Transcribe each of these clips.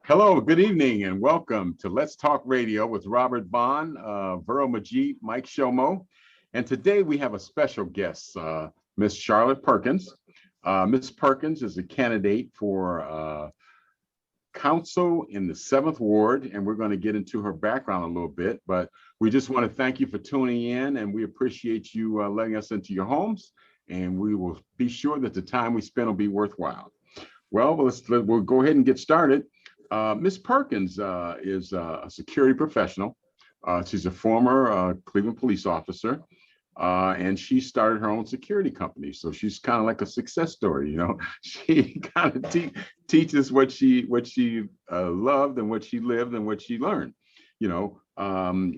Hello, good evening, and welcome to Let's Talk Radio with Robert Vaughn, Vero Majid, Mike Shomo. And today we have a special guest, Miss Charlotte Perkins. Miss Perkins is a candidate for council in the 7th Ward, and we're going to get into her background a little bit, but we just want to thank you for tuning in, and we appreciate you letting us into your homes, and we will be sure that the time we spend will be worthwhile. Well, we'll go ahead and get started. Ms. Perkins is a security professional. She's a former Cleveland police officer, and she started her own security company. So she's kind of like a success story, you know. She kind of teaches what she loved and what she lived and what she learned. You know,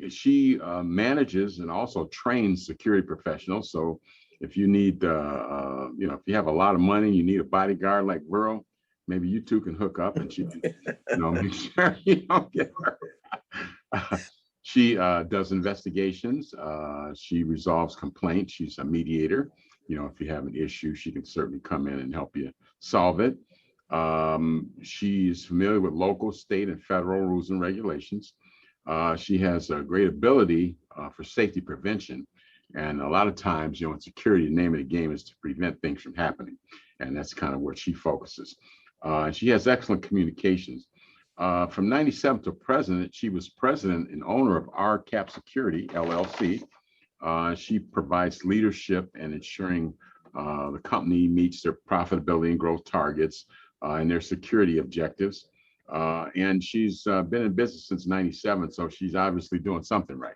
she manages and also trains security professionals. So if you need, you know, if you have a lot of money, you need a bodyguard like Vero, maybe you two can hook up and she can, you know, make sure you don't get hurt. She does investigations. She resolves complaints. She's a mediator. You know, if you have an issue, she can certainly come in and help you solve it. She's familiar with local, state, and federal rules and regulations. She has a great ability for safety prevention. And a lot of times, you know, in security, the name of the game is to prevent things from happening. And that's kind of where she focuses. She has excellent communications. From 97 to president, she was president and owner of RCAP Security, LLC. She provides leadership and ensuring the company meets their profitability and growth targets and their security objectives. And she's been in business since 97, so she's obviously doing something right.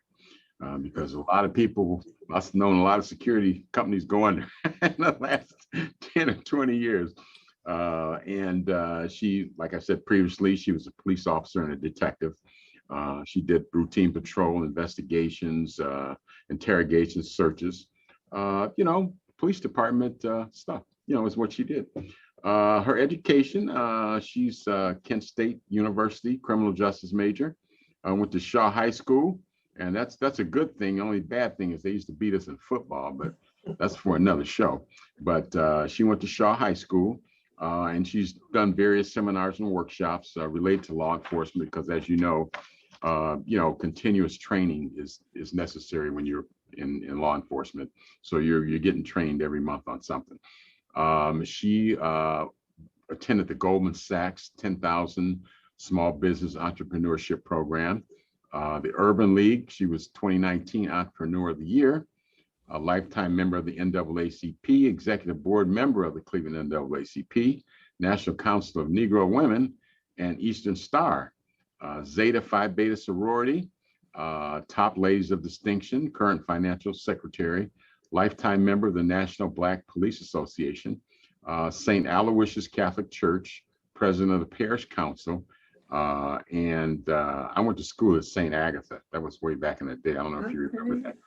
Because a lot of people must have known a lot of security companies go under in the last 10 or 20 years. She, like I said previously, she was a police officer and a detective. She did routine patrol investigations, interrogations, searches, you know, police department stuff, you know, is what she did. Her education, she's Kent State University criminal justice major, went to Shaw High School. And that's a good thing. The only bad thing is they used to beat us in football, but that's for another show. But she went to Shaw High School, and she's done various seminars and workshops related to law enforcement because, as you know, continuous training is necessary when you're in law enforcement. So you're getting trained every month on something. She attended the Goldman Sachs 10,000 Small Business Entrepreneurship Program. The Urban League, she was 2019 Entrepreneur of the Year, a lifetime member of the NAACP, executive board member of the Cleveland NAACP, National Council of Negro Women, and Eastern Star, Zeta Phi Beta sorority, top ladies of distinction, current financial secretary, lifetime member of the National Black Police Association, St. Aloysius Catholic Church, president of the Parish Council, and I went to school at St. Agatha. That was way back in the day. I don't know if you remember that.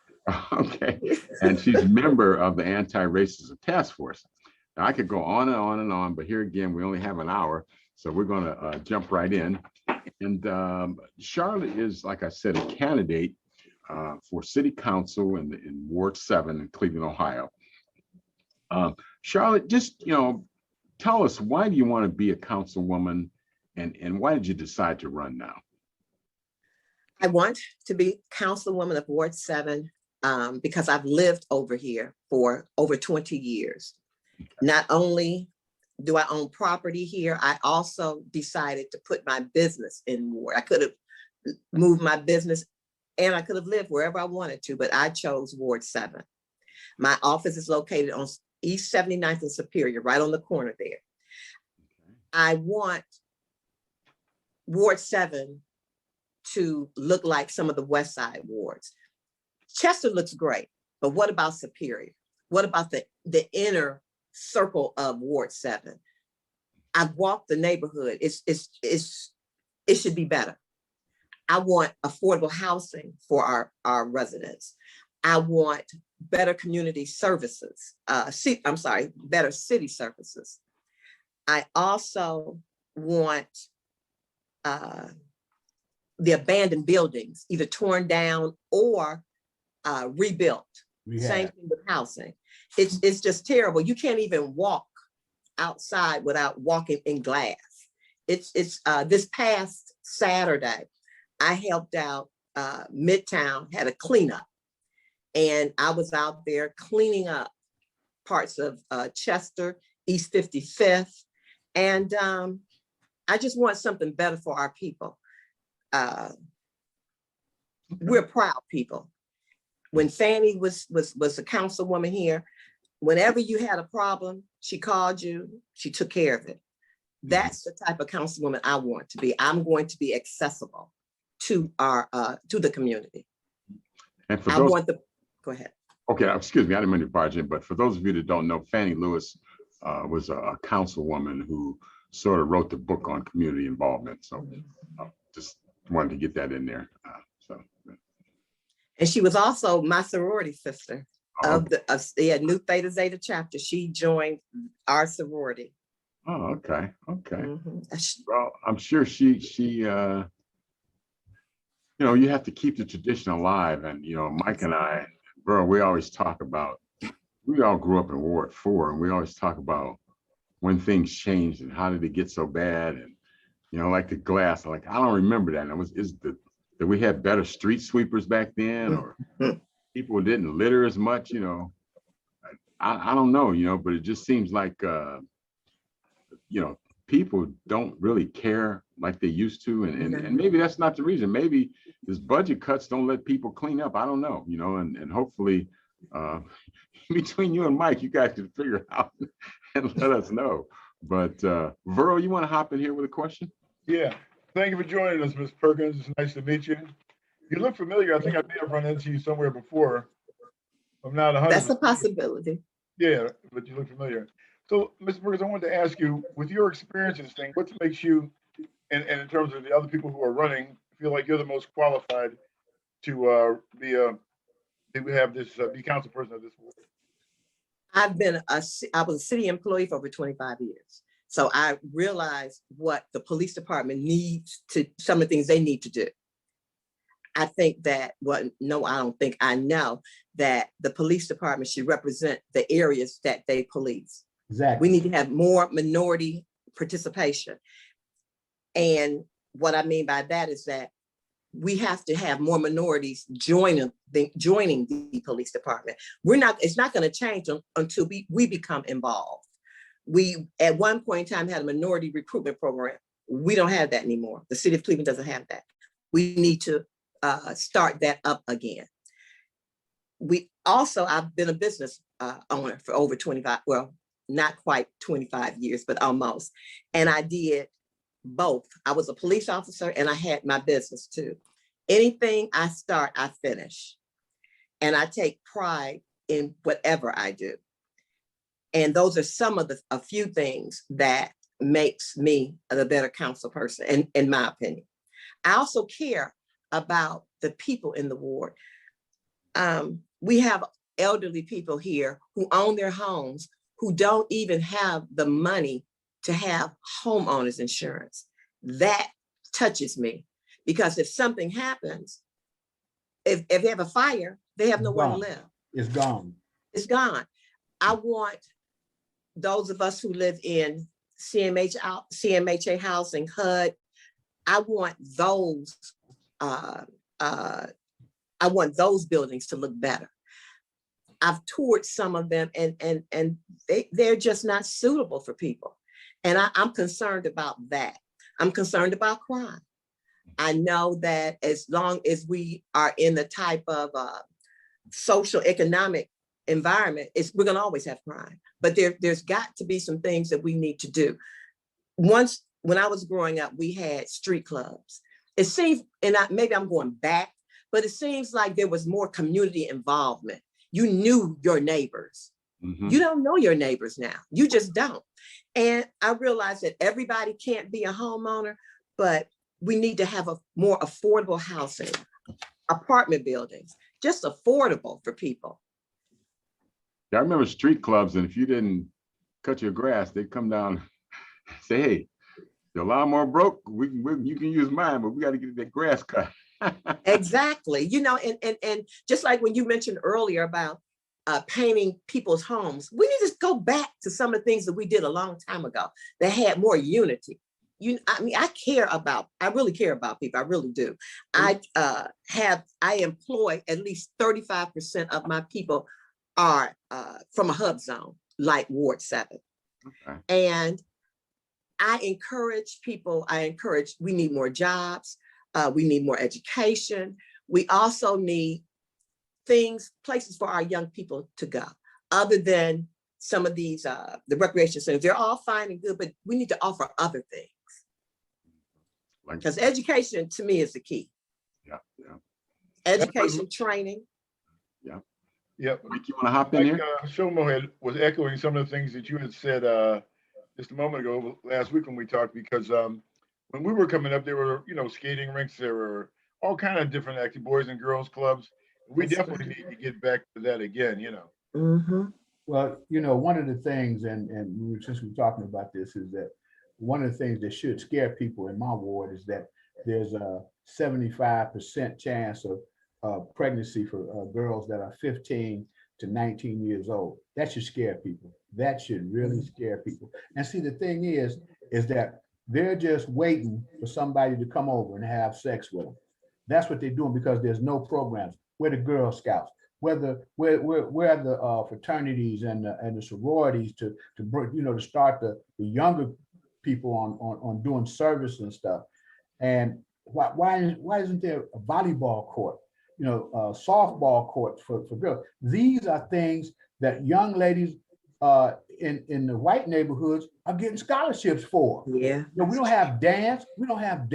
Okay. And she's a member of the Anti-Racism Task Force. Now, I could go on and on and on, but here again, we only have an hour. So we're going to jump right in. And Charlotte is, like I said, a candidate for city council in Ward 7 in Cleveland, Ohio. Charlotte, just, you know, tell us, why do you want to be a councilwoman? And why did you decide to run now? I want to be councilwoman of Ward 7 because I've lived over here for over 20 years. Okay. Not only do I own property here, I also decided to put my business in Ward. I could have moved my business and I could have lived wherever I wanted to, but I chose Ward 7. My office is located on East 79th and Superior, right on the corner there. Okay. I want Ward 7 to look like some of the West Side wards. Chester looks great, but what about Superior? What about the inner circle of Ward 7? I've walked the neighborhood. It should be better. I want affordable housing for our residents. I want better community services. Better city services. I also want the abandoned buildings either torn down or rebuilt. Same thing with housing. It's just terrible. You can't even walk outside without walking in glass. it's this past Saturday, I helped out Midtown, had a cleanup, and I was out there cleaning up parts of Chester, East 55th, and I just want something better for our people. We're proud people. When Fanny was a councilwoman here, whenever you had a problem, she called you, she took care of it. That's the type of councilwoman I want to be. I'm going to be accessible to our to the community. And for I those, want the, go ahead. okay, excuse me, I didn't mean to barge in, but for those of you that don't know, Fannie Lewis was a councilwoman who sort of wrote the book on community involvement. So just wanted to get that in there. And she was also my sorority sister of okay. the Nu Theta Zeta chapter. She joined our sorority. Oh, okay, okay. Mm-hmm. Well, I'm sure she you know, you have to keep the tradition alive. And, you know, Mike and I, bro, we always talk about, we all grew up in Ward 4, and we always talk about when things changed and how did it get so bad. And, you know, like the glass, like, I don't remember that. And it was, that we had better street sweepers back then, or people didn't litter as much, you know. I don't know, you know, but it just seems like, you know, people don't really care like they used to. And maybe that's not the reason. Maybe this budget cuts don't let people clean up. I don't know, you know, and hopefully between you and Mike, you guys can figure it out and let us know. But Vero, you want to hop in here with a question? Yeah. Thank you for joining us, Ms. Perkins. It's nice to meet you. You look familiar. I think I may have run into you somewhere before. I'm not 100%. That's a possibility. Yeah, but you look familiar. So, Ms. Perkins, I wanted to ask you, with your experience in this thing, what makes you, and in terms of the other people who are running, feel like you're the most qualified to be council person of this board? I was a city employee for over 25 years. So I realized what the police department needs to, some of the things they need to do. I think that, well, no, I don't think, I know that the police department should represent the areas that they police. Exactly. We need to have more minority participation. And what I mean by that is that we have to have more minorities joining the police department. It's not going to change until we become involved. We, at one point in time, had a minority recruitment program. We don't have that anymore. The city of Cleveland doesn't have that. We need to start that up again. I've been a business owner for over 25, well, not quite 25 years, but almost. And I did both. I was a police officer and I had my business too. Anything I start, I finish. And I take pride in whatever I do. And those are some of a few things that makes me the better council person, in my opinion. I also care about the people in the ward. We have elderly people here who own their homes, who don't even have the money to have homeowners insurance. That touches me, because if something happens, if they have a fire, they have nowhere to live. It's gone. It's gone. I want those of us who live in CMHA housing, HUD, I want those buildings to look better. I've toured some of them, and they're just not suitable for people. And I'm concerned about that. I'm concerned about crime. I know that as long as we are in the type of social economic environment, we're going to always have crime. But there's got to be some things that we need to do. Once, when I was growing up, we had street clubs. It seems, and maybe I'm going back, but it seems like there was more community involvement. You knew your neighbors. Mm-hmm. You don't know your neighbors now. You just don't. And I realized that everybody can't be a homeowner, but we need to have a more affordable housing, apartment buildings, just affordable for people. Yeah, I remember street clubs, and if you didn't cut your grass, they'd come down and say, hey, your lawnmower broke, you can use mine, but we got to get that grass cut. Exactly. You know, and just like when you mentioned earlier about painting people's homes, we need to go back to some of the things that we did a long time ago that had more unity. I mean, I really care about people. I really do. I employ at least 35% of my people are from a hub zone, like Ward 7. Okay. And I encourage people, we need more jobs. We need more education. We also need places for our young people to go, other than some of these, the recreation centers. They're all fine and good, but we need to offer other things. Because education to me is the key. Yeah, yeah. Education, training. Yeah. Mike, you want to hop in here? Shomo was echoing some of the things that you had said just a moment ago, last week when we talked, because when we were coming up, there were, skating rinks, there were all kind of different boys and girls clubs. We definitely need to get back to that again, Mm-hmm. Well, one of the things, and since we're talking about this, is that one of the things that should scare people in my ward is that there's a 75% chance of pregnancy for girls that are 15 to 19 years old. That should scare people. That should really scare people. And see, the thing is that they're just waiting for somebody to come over and have sex with them. That's what they're doing, because there's no programs. We're the Girl Scouts. Where the fraternities and the sororities to start the younger people on doing service and stuff. And why isn't there a volleyball court, softball courts for girls? These are things that young ladies in the white neighborhoods are getting scholarships for. Yeah. We don't have dance. We don't have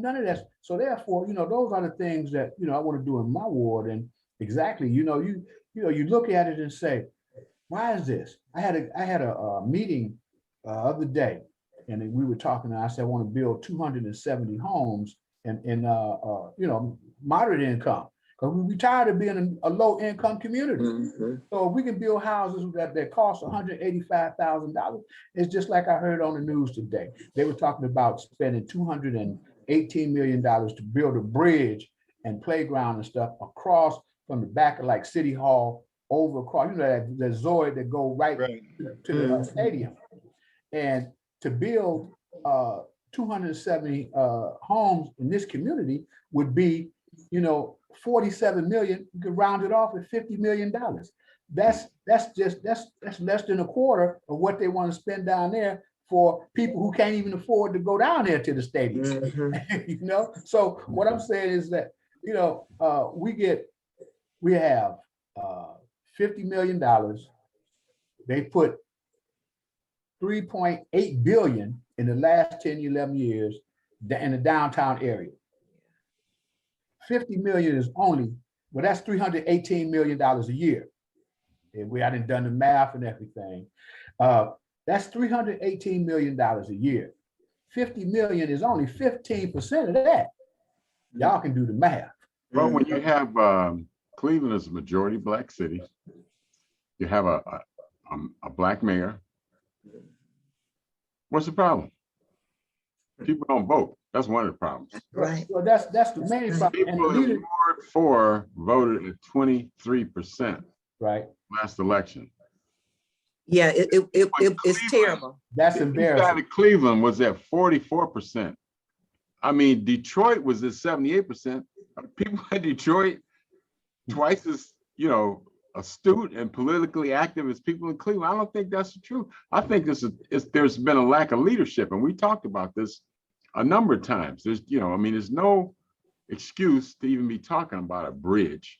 none of that. So therefore, those are the things that I want to do in my ward. And exactly, you look at it and say, why is this? I had a meeting other day, and we were talking, and I said, I want to build 270 homes in moderate income, because we tired of being a low income community. Mm-hmm. So if we can build houses that cost $185,000, it's just like I heard on the news today. They were talking about spending $218 million to build a bridge and playground and stuff across from the back of like City Hall over across, that Zoid that go right to the stadium. And to build 270 homes in this community would be, 47 million. You could round it off at $50 million. That's less than a quarter of what they want to spend down there for people who can't even afford to go down there to the stadium. Mm-hmm. So what I'm saying is that, we have $50 million. They put $3.8 billion in the last 10, 11 years in the downtown area. 50 million is only, well, that's $318 million a year. And I done done the math and everything. That's $318 million a year. 50 million is only 15% of that. Y'all can do the math. Well, when you have Cleveland is a majority Black city, you have a Black mayor. What's the problem? People don't vote. That's one of the problems. Right. Well, that's the main problem. People in Ward 4 voted at 23%. Right. Last election. Yeah, it's terrible. That's embarrassing. Out of Cleveland was at 44%. I mean, Detroit was at 78%. People in Detroit twice as astute and politically active as people in Cleveland. I don't think that's true. I think there's been a lack of leadership, and we talked about this a number of times. There's no excuse to even be talking about a bridge.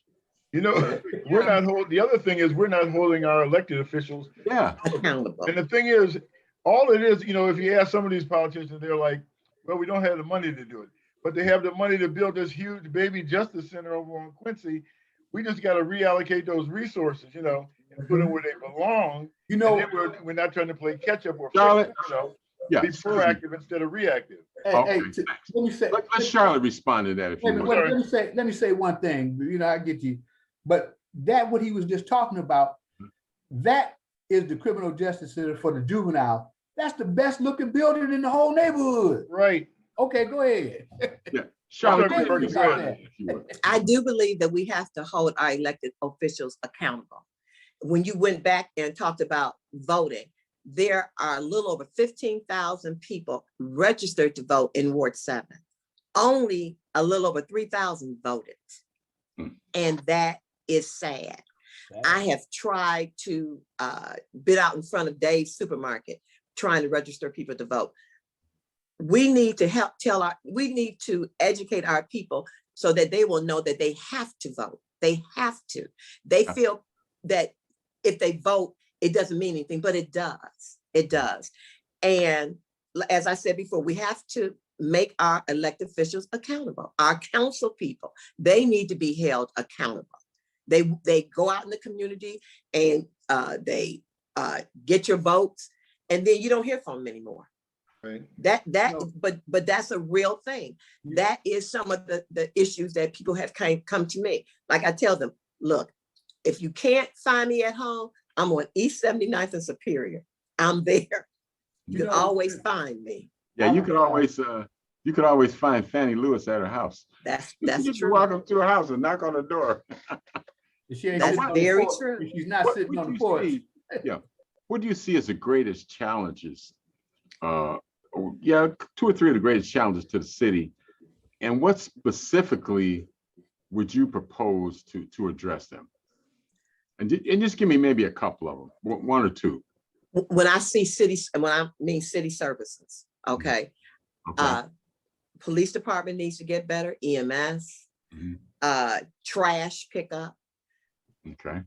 We're not holding. The other thing is we're not holding our elected officials accountable. And the thing is, all it is, if you ask some of these politicians, they're like, well, we don't have the money to do it, but they have the money to build this huge baby justice center over on Quincy. We just got to reallocate those resources, and put them where they belong. We're not trying to play catch up or Charlotte, be proactive instead of reactive. Let Charlotte respond to that if you want. Let me say one thing. I get you, but what he was just talking about, that is the criminal justice center for the juvenile. That's the best looking building in the whole neighborhood. Right. Okay, go ahead. Yeah. Charlotte, I do believe that we have to hold our elected officials accountable. When you went back and talked about voting, there are a little over 15,000 people registered to vote in Ward 7. Only a little over 3,000 voted. And that is sad. I have tried to bid out in front of Dave's supermarket, trying to register people to vote. We need to we need to educate our people so that they will know that they have to vote. They have to. They feel that if they vote, it doesn't mean anything, but it does. It does. And as I said before, we have to make our elected officials accountable. Our council people, they need to be held accountable. They go out in the community and they get your votes, and then you don't hear from them anymore. Right. But that's a real thing. That is some of the issues that people have come to me. Like I tell them, look, if you can't find me at home, I'm on East 79th and Superior. I'm there. You can always find me. Yeah, you could always find Fannie Lewis at her house. That's You true. walk up to her house and knock on the door. That's very true. She's not sitting on the porch. What do you see as the greatest challenges? 2 or 3 of the greatest challenges to the city, and what specifically would you propose to address them? And just give me maybe a couple of them, 1 or 2. When I see cities, and when I mean city services, okay. Police department needs to get better, EMS, trash pickup. Okay.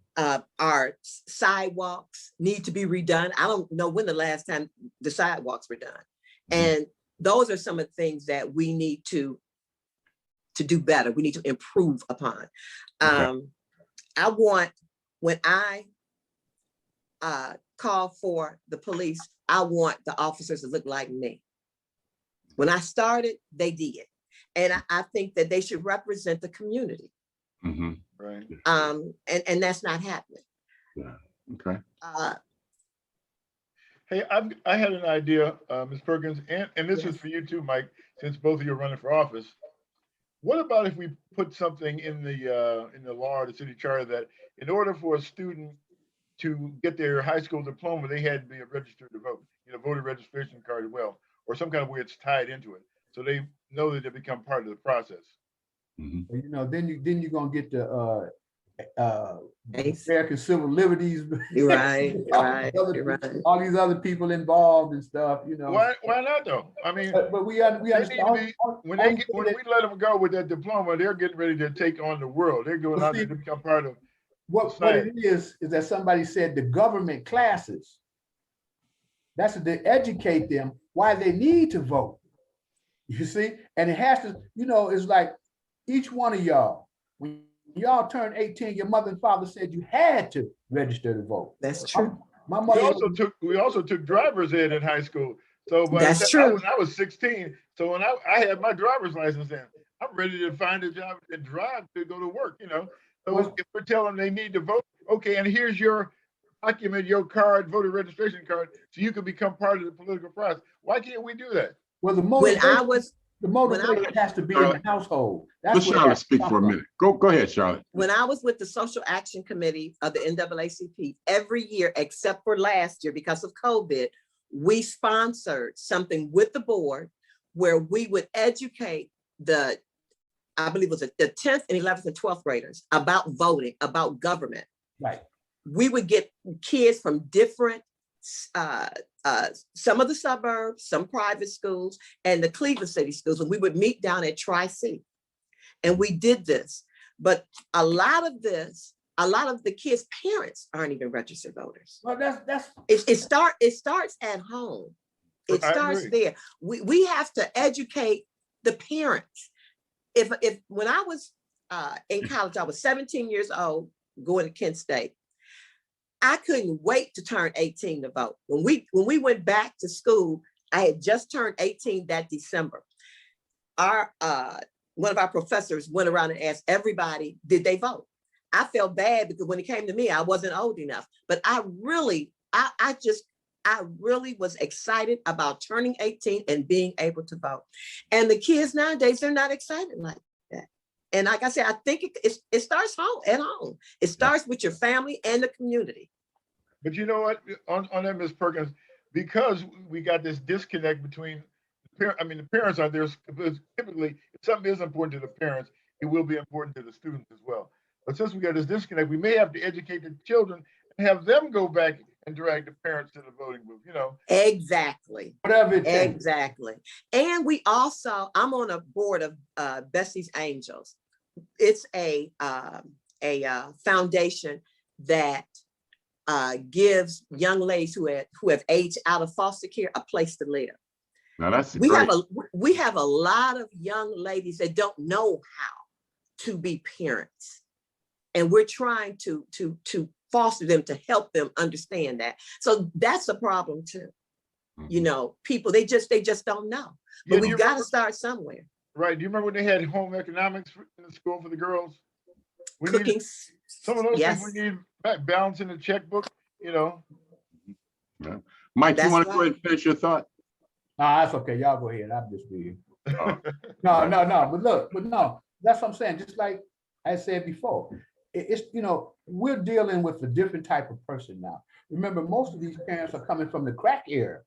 Our sidewalks need to be redone. I don't know when the last time the sidewalks were done. And those are some of the things that we need to do better. We need to improve upon. I want, when I call for the police, I want the officers to look like me. When I started, they did. And I think that they should represent the community. Right. And that's not happening. Yeah. Okay. Hey, I had an idea, Ms. Perkins, and this is for you too, Mike, since both of you are running for office. What about if we put something in the law or the city charter that in order for a student to get their high school diploma, they had to be registered to vote, voter registration card as well, or some kind of way it's tied into it, so they know that they become part of the process. Then you're gonna get the American civil liberties. You're right. All these other people involved and stuff. Why not though? I mean, but we understand. When we let them go with that diploma, they're getting ready to take on the world. They're going out there to become part of. What it is that somebody said the government classes. That's to educate them why they need to vote. You see, and it has to. It's like each one of y'all. When y'all turned 18, your mother and father said you had to register to vote. That's true. My mother we also took driver's ed in high school. So that's true. I was 16. So when I had my driver's license in, I'm ready to find a job and drive to go to work, So if we're telling them they need to vote, okay, and here's your document, your card, voter registration card, so you can become part of the political process. Why can't we do that? Well, the motivation has to be in the household. Let Charlotte speak for a minute. Go ahead, Charlotte. When I was with the Social Action Committee of the NAACP, every year, except for last year because of COVID, we sponsored something with the board where we would educate I believe it was the 10th and 11th and 12th graders about voting, about government. Right. We would get kids from different some of the suburbs, some private schools, and the Cleveland City schools, and we would meet down at Tri-C. And we did this, but a lot of the kids' parents aren't even registered voters. Well, it starts at home. It starts there. We have to educate the parents. If when I was in college, I was 17 years old, going to Kent State. I couldn't wait to turn 18 to vote. When we went back to school, I had just turned 18 that December. One of our professors went around and asked everybody, did they vote? I felt bad because when it came to me, I wasn't old enough. But I really was excited about turning 18 and being able to vote. And the kids nowadays, they're not excited like that. And like I said, I think it starts at home. It starts with your family and the community. But you know what, on that, Ms. Perkins, because we got this disconnect between the parents are there because typically if something is important to the parents, it will be important to the students as well. But since we got this disconnect, we may have to educate the children and have them go back and drag the parents to the voting booth, Exactly. Whatever it takes. Exactly. And we also, I'm on a board of Bessie's Angels. It's a foundation that gives young ladies who have aged out of foster care a place to live. Now that's We great. have a lot of young ladies that don't know how to be parents, and we're trying to foster them, to help them understand that. So that's a problem too. People, they just don't know. But we've got to start somewhere. Right. Do you remember when they had home economics in the school for the girls? Cooking. Some of those Yes. things we need balancing the checkbook, Yeah. Mike, you That's want to go right. ahead and finish your thought? No, that's okay. Y'all go ahead. I'm just being. Oh, No. But no, that's what I'm saying. Just like I said before, it's, we're dealing with a different type of person now. Remember, most of these parents are coming from the crack era.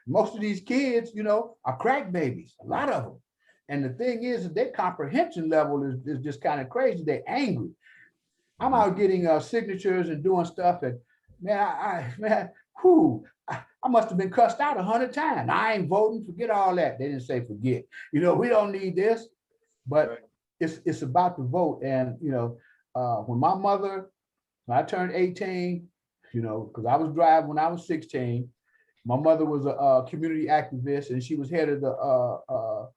Most of these kids, are crack babies, a lot of them. And the thing is that their comprehension level is just kind of crazy. They're angry. I'm out getting signatures and doing stuff, and man, I must have been cussed out 100 times. I ain't voting, forget all that. They didn't say forget. We don't need this, but it's about the vote. And when I turned 18, because I was driving when I was 16, my mother was a community activist, and she was head of the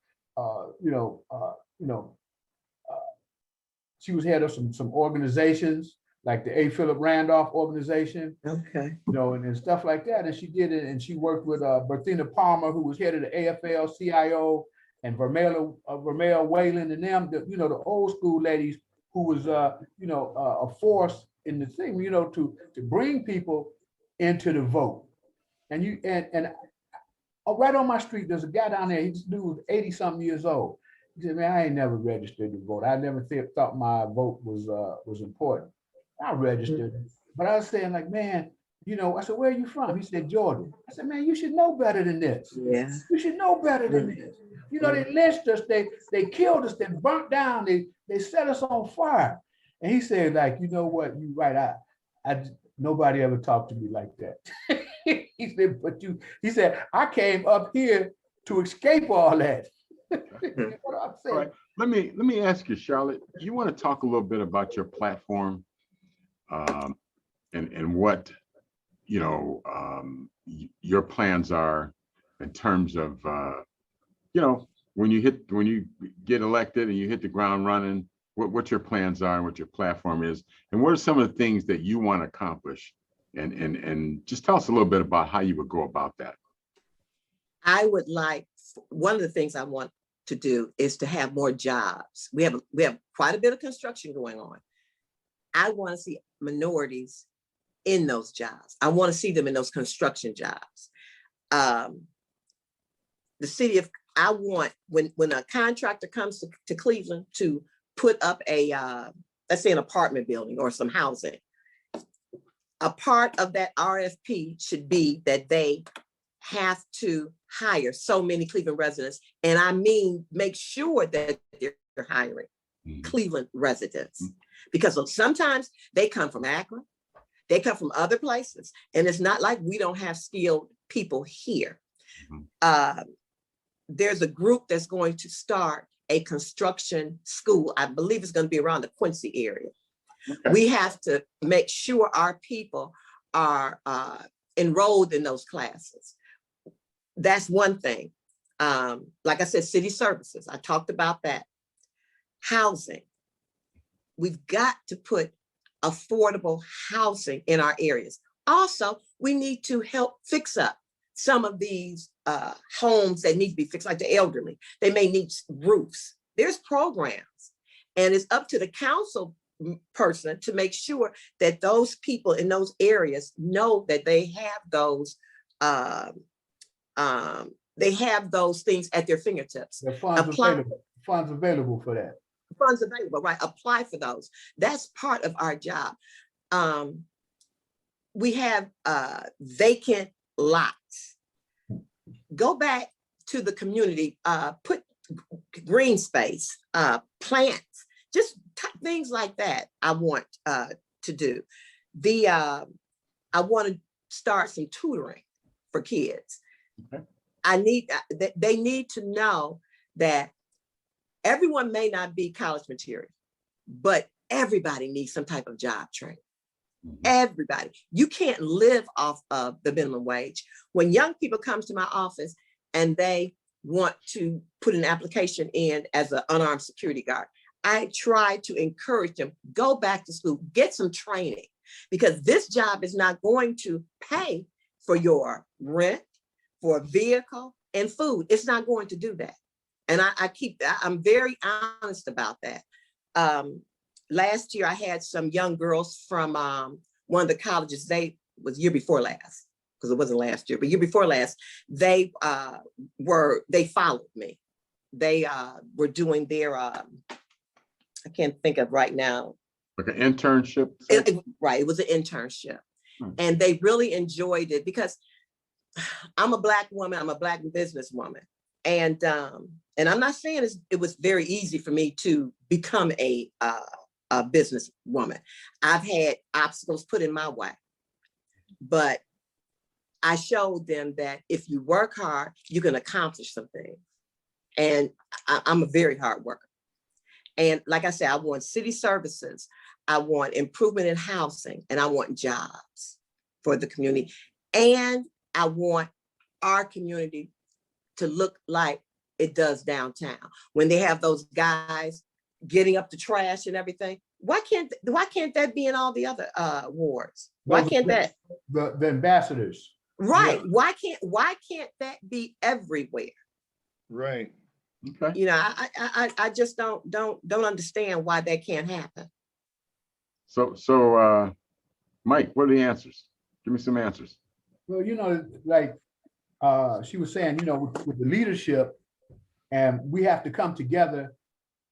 she was head of some organizations like the A. Philip Randolph organization, Okay. and stuff like that. And she did it, and she worked with Berthena Palmer, who was head of the AFL-CIO, and Vermeil Whalen, and them, the old school ladies who was a force in the thing, to bring people into the vote. And right on my street, there's a guy down there. This dude was 80-something years old. He said, "Man, I ain't never registered to vote. I never thought my vote was important." I registered, but I was saying, like, man, I said, "Where are you from?" He said, "Jordan." I said, "Man, you should know better than this. Yeah. You should know better than this. They lynched us, they killed us, they burnt down, they set us on fire." And he said, like, "You know what? You right. I nobody ever talked to me like that." He said, he said, "I came up here to escape all that." What I'm saying. all right. Let me ask you, Charlotte, you want to talk a little bit about your platform, and what your plans are in terms of when you get elected and you hit the ground running, what your plans are and what your platform is, and what are some of the things that you want to accomplish, and just tell us a little bit about how you would go about that. I would like, one of the things I want to do is to have more jobs. We have quite a bit of construction going on. I want to see minorities in those jobs. I want to see them in those construction jobs. I want, when a contractor comes to Cleveland to put up let's say an apartment building or some housing, a part of that RFP should be that they have to hire so many Cleveland residents. And I mean, make sure that they're hiring Cleveland residents, because sometimes they come from Akron, they come from other places, and it's not like we don't have skilled people here. There's a group that's going to start a construction school. I believe it's going to be around the Quincy area. Okay. We have to make sure our people are enrolled in those classes. That's one thing. Like I said, city services, I talked about that. Housing. We've got to put affordable housing in our areas. Also, we need to help fix up some of these homes that need to be fixed, like the elderly. They may need roofs. There's programs, and it's up to the council person to make sure that those people in those areas know that they have those things at their fingertips. The funds available for that. Funds available, right? Apply for those. That's part of our job. We have vacant lots. Go back to the community, put green space, plants, just things like that. I want to do. I want to start some tutoring for kids. Okay. They need to know that everyone may not be college material, but everybody needs some type of job training. Everybody. You can't live off of the minimum wage. When young people come to my office and they want to put an application in as an unarmed security guard, I try to encourage them, go back to school, get some training, because this job is not going to pay for your rent, for a vehicle and food. It's not going to do that. And I'm very honest about that. Last year, I had some young girls from one of the colleges. They was year before last, because it wasn't last year, but year before last, they followed me. They were doing their, I can't think of right now. Like an internship? Right, it was an internship. And they really enjoyed it because I'm a Black woman, I'm a Black businesswoman. And I'm not saying it was very easy for me to become a businesswoman. I've had obstacles put in my way, but I showed them that if you work hard, you can accomplish something. And I'm a very hard worker. And like I said, I want city services, I want improvement in housing, and I want jobs for the community. And I want our community to look like it does downtown. When they have those guys getting up the trash and everything, why can't that be in all the other wards? Why can't that? The ambassadors. Right. Yeah. Why can't that be everywhere? Right. Okay. You know, I just don't understand why that can't happen. So Mike, what are the answers? Give me some answers. Well, you know, like she was saying, you know, with the leadership, and we have to come together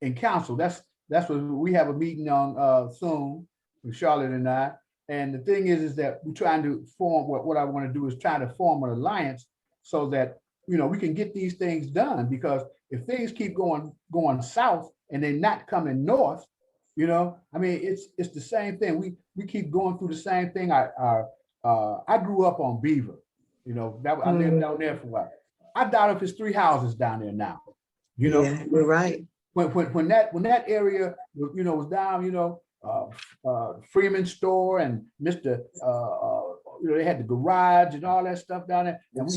in council. That's what we have a meeting on soon with Charlotte and I. And the thing is that we're trying to form what I want to do is try to form an alliance so that, you know, we can get these things done. Because if things keep going south and they're not coming north, you know, I mean, it's the same thing. We keep going through the same thing. I grew up on Beaver, you know, I lived down there for a while. I doubt if it's 3 houses down there now. You know, yeah, you're right. When that area, you know, was down, you know, Freeman store and Mr. You know, they had the garage and all that stuff down there. And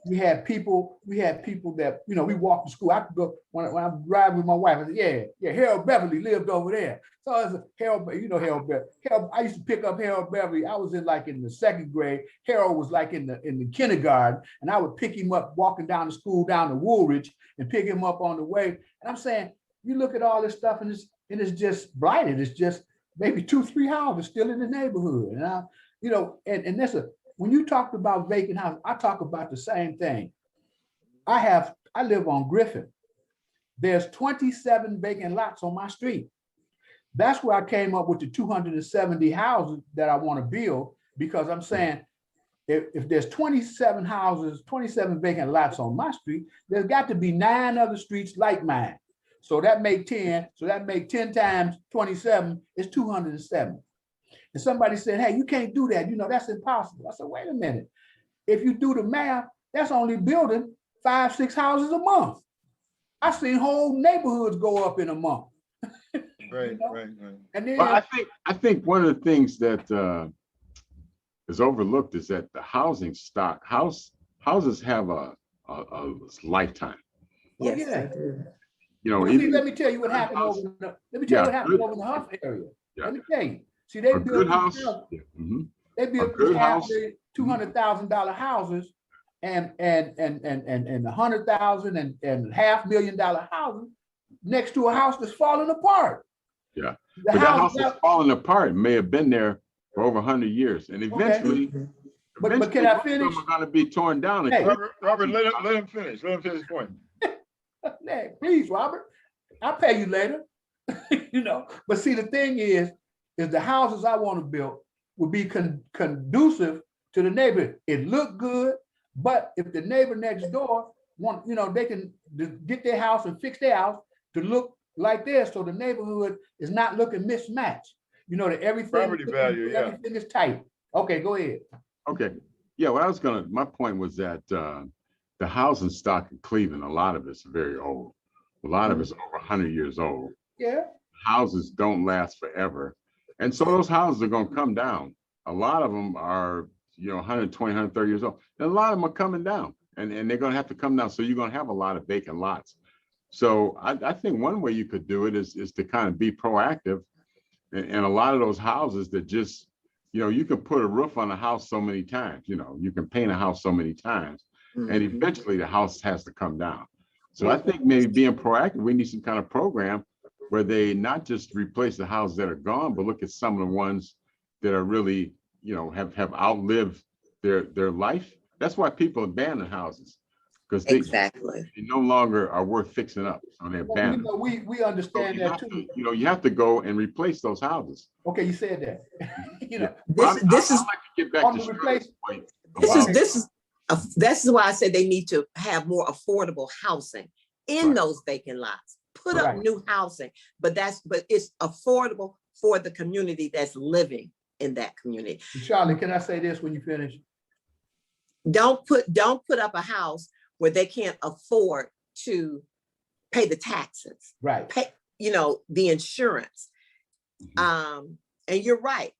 we had people that, you know, we walked to school. I could go when I ride with my wife. I said, yeah, Harold Beverly lived over there. So I was Harold, you know, Harold Beverly. I used to pick up Harold Beverly. I was in the 2nd grade. Harold was like in the kindergarten, and I would pick him up walking down to school down to Woolridge and pick him up on the way. And I'm saying, you look at all this stuff and it's just blighted. It's just maybe 2-3 houses still in the neighborhood. And you know, and that's when you talked about vacant houses, I talk about the same thing. I live on Griffin. There's 27 vacant lots on my street. That's where I came up with the 270 houses that I want to build, because I'm saying if there's 27 houses, 27 vacant lots on my street, there's got to be 9 other streets like mine. So that make 10. So that make 10 times 27 is 270. And somebody said, hey, you can't do that. You know, that's impossible. I said, wait a minute. If you do the math, that's only building 5-6 houses a month. I've seen whole neighborhoods go up in a month. Right, You know? right. And then Well, I think one of the things that is overlooked is that the housing stock, houses have a lifetime. Yes, yeah. I do. You know, Well, see, let me tell you what happened over in the Huff area. Yeah. Let me tell you. See, they a built good these house. houses. Yeah. Mhm. They built good these house. $200,000 houses and $100,000 and $500,000 houses next to a house that's falling apart. Yeah. The But that house house is falling apart, may have been there for over 100 years. And eventually, But can I most of them finish? are going to be torn down. Hey. Robert, let him finish. Let him finish his point. Please, Robert, I'll pay you later. You know, but see, the thing is the houses I want to build would be conducive to the neighbor. It looked good, but if the neighbor next door want, they can get their house and fix their house to look like this, so the neighborhood is not looking mismatched. That everything, Property value, yeah. everything is tight. Okay, go ahead. Okay. Yeah, my point was that the housing stock in Cleveland, a lot of it's very old. A lot of it's over 100 years old. Yeah. Houses don't last forever. And so those houses are going to come down. A lot of them are, 120, 130 years old. And a lot of them are coming down, and they're going to have to come down. So you're going to have a lot of vacant lots. So I think one way you could do it is to kind of be proactive. And a lot of those houses that just, you can put a roof on a house so many times, you can paint a house so many times, and eventually the house has to come down. So I think maybe being proactive, we need some kind of program where they not just replace the houses that are gone, but look at some of the ones that are really, have outlived their life. That's why people abandon houses, because they no longer are worth fixing up. So they abandon. We understand that too. You have to go and replace those houses. Okay, you said that. This is I'd like to get back to Charlotte's point. This is why I said they need to have more affordable housing in those vacant lots. Put up new housing, but it's affordable for the community that's living in that community. Charlotte, can I say this when you finish? Don't put up a house where they can't afford to pay the taxes, pay, the insurance. And you're right.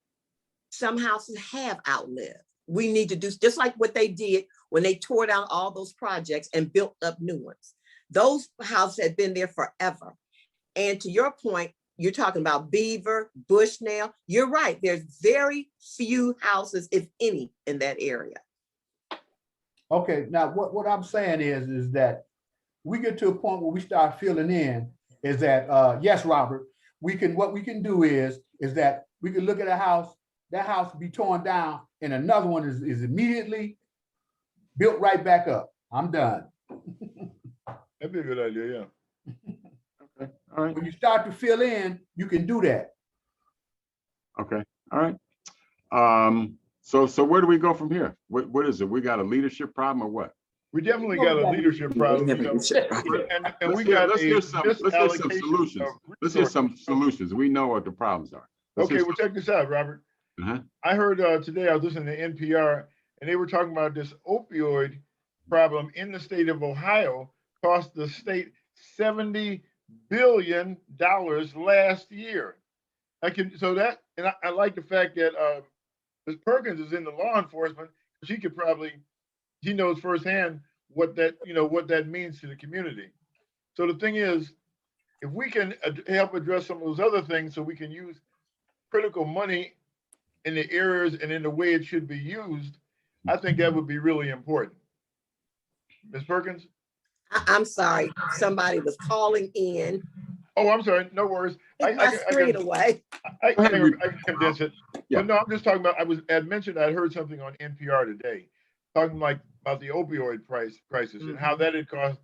Some houses have outlived. We need to do just like what they did when they tore down all those projects and built up new ones. Those houses had been there forever. And to your point, you're talking about Beaver, Bushnell. You're right. There's very few houses, if any, in that area. Okay, now what I'm saying is that we get to a point where we start filling in is that, yes, Robert, what we can do is that we can look at a house, that house be torn down and another one is immediately built right back up. I'm done. That'd be a good idea, yeah. Okay, all right. When you start to fill in, you can do that. Okay, all right. So where do we go from here? What is it? We got a leadership problem or what? We definitely got a leadership problem. And we got let's hear some solutions. Let's hear some solutions. We know what the problems are. Okay, well, check this out, Robert. I heard today, I was listening to NPR, and they were talking about this opioid problem in the state of Ohio cost the state $70 billion last year. I like the fact that Ms. Perkins is in the law enforcement. She knows firsthand what that means to the community. So the thing is, if we can help address some of those other things so we can use critical money in the areas and in the way it should be used, I think that would be really important. Ms. Perkins? I'm sorry, somebody was calling in. Oh, I'm sorry, no worries. I can condense it. Yeah. But no, I'm just talking about, I heard something on NPR today, talking about the opioid crisis and how that had cost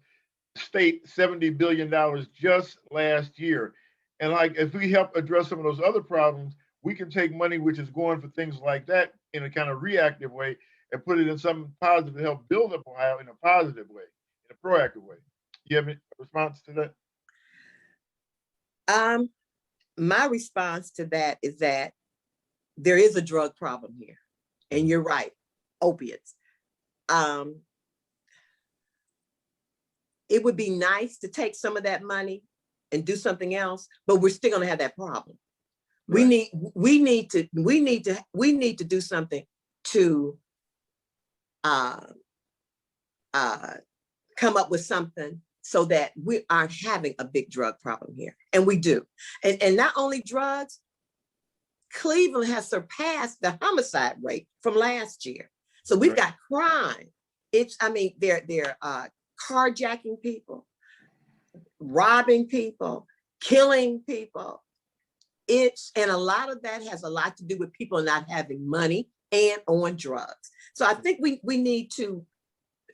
state $70 billion just last year. And if we help address some of those other problems, we can take money which is going for things like that in a kind of reactive way and put it in something positive to help build up Ohio in a positive way, in a proactive way. You have a response to that? My response to that is that there is a drug problem here. And you're right, opiates. It would be nice to take some of that money and do something else, but we're still going to have that problem. Right. We need to do something to come up with something so that we aren't having a big drug problem here. And we do. And not only drugs, Cleveland has surpassed the homicide rate from last year. So we've got crime. They're carjacking people, robbing people, killing people. And a lot of that has a lot to do with people not having money and on drugs. So I think we need to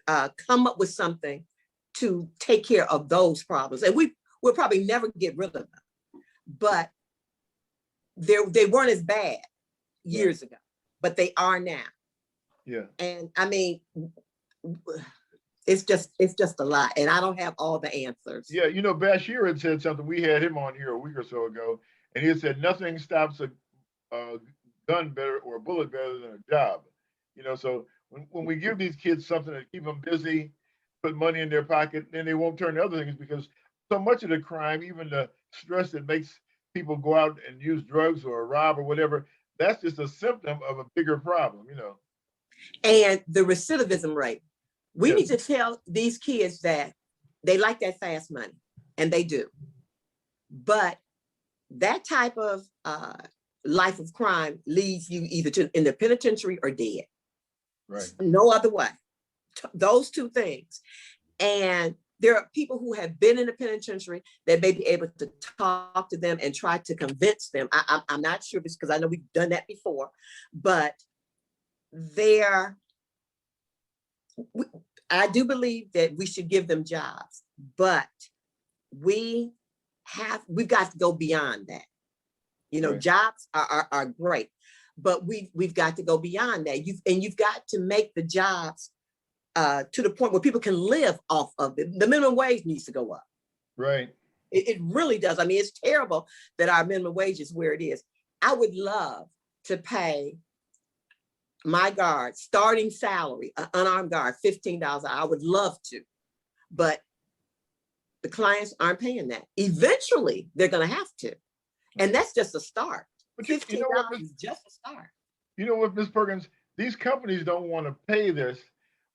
come up with something to take care of those problems. And we'll probably never get rid of them, but they weren't as bad years ago, but they are now. Yeah. And I mean, it's just a lot. And I don't have all the answers. Yeah, you know, Bashir had said something. We had him on here a week or so ago, and he had said nothing stops a gun better or a bullet better than a job. You know, so when we give these kids something to keep them busy, put money in their pocket, then they won't turn to other things, because so much of the crime, even the stress that makes people go out and use drugs or rob or whatever, that's just a symptom of a bigger problem, you know. And the recidivism rate. We Yes. need to tell these kids that they like that fast money, and they do. But that type of life of crime leads you either in the penitentiary or dead. Right. No other way. Those two things. And there are people who have been in the penitentiary that may be able to talk to them and try to convince them. I'm not sure, because I know we've done that before, but I do believe that we should give them jobs, but we've got to go beyond that. You know, Right. Jobs are great, but we've got to go beyond that. You've got to make the jobs to the point where people can live off of it. The minimum wage needs to go up. Right. It really does. I mean, it's terrible that our minimum wage is where it is. I would love to pay my guard starting salary, an unarmed guard, $15 an hour. I would love to, but the clients aren't paying that. Eventually, they're going to have to, and that's just a start. But $15 you know what, is just a start. you know what, Ms. Perkins, these companies don't want to pay this,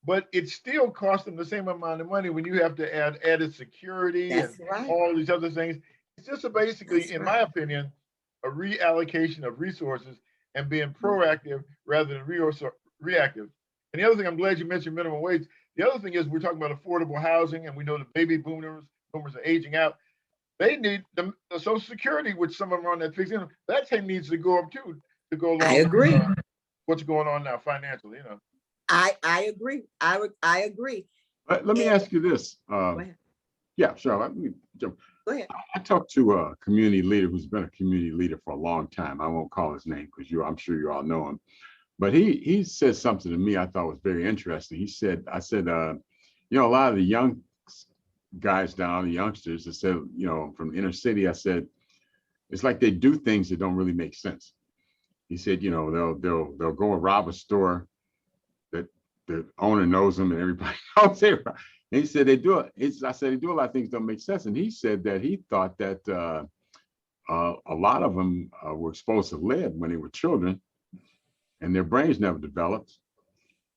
but it still costs them the same amount of money when you have to add added security That's and right. all these other things. It's just basically, That's in right. my opinion, a reallocation of resources and being proactive rather than reactive. And the other thing, I'm glad you mentioned minimum wage. The other thing is, we're talking about affordable housing, and we know the baby boomers are aging out. They need the Social Security, which some of them are on that fixed income. That thing needs to go up too, to go along I agree. with what's going on now financially, you know. I agree. I agree. Let me And- ask you this. Go ahead. Yeah, sure. Let me jump. Go ahead. I talked to a community leader who's been a community leader for a long time. I won't call his name because I'm sure you all know him. But he said something to me I thought was very interesting. I said, a lot of the young guys down, the youngsters, I said, from the inner city, I said, it's like they do things that don't really make sense. He said, they'll go and rob a store that the owner knows them and everybody knows it. And he said they do it. I said they do a lot of things that don't make sense. And he said that he thought that a lot of them were exposed to lead when they were children, and their brains never developed.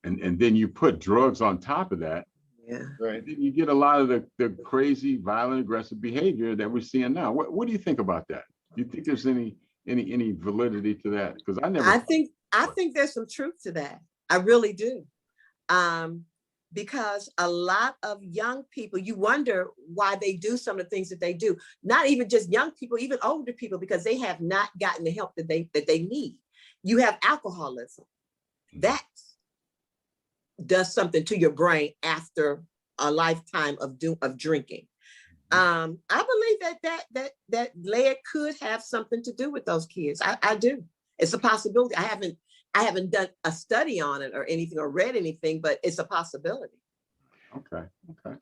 And then you put drugs on top of that. Yeah. Right. You get a lot of the crazy, violent, aggressive behavior that we're seeing now. What do you think about that? Do you think there's any validity to that? Because I think there's some truth to that. I really do. Because a lot of young people, you wonder why they do some of the things that they do. Not even just young people, even older people, because they have not gotten the help that they need. You have alcoholism. That does something to your brain after a lifetime of drinking. I believe that lead could have something to do with those kids. I do. It's a possibility. I haven't done a study on it or anything or read anything, but it's a possibility. Okay.